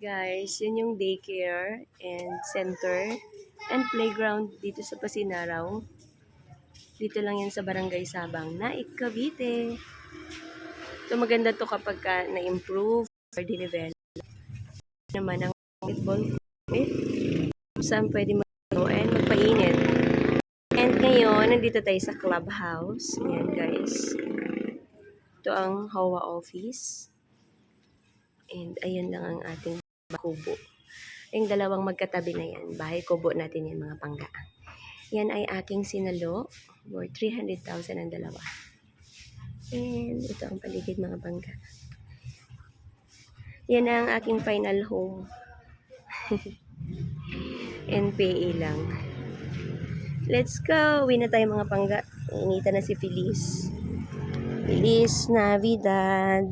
Guys, yun yung daycare and center and playground dito sa Pasinaraw. Dito lang yan sa Barangay Sabang, Naik, Cavite. So maganda to kapag na-improve or dinevelop naman ang basketball court. Saan pwede mag and magpainit. And ngayon, nandito tayo sa clubhouse. Ayan guys. Ito ang HOA office. And ayun lang ang ating kubo. Yung dalawang magkatabi na yan. Bahay kubo natin yan mga pangga. Yan ay aking sinalo. Worth 300,000 ang dalawa. And ito ang paligid mga bangga. Yan ang aking final home. NPA lang. Let's go! Uwi na tayo mga pangga. Inita na si Feliz. Feliz Navidad!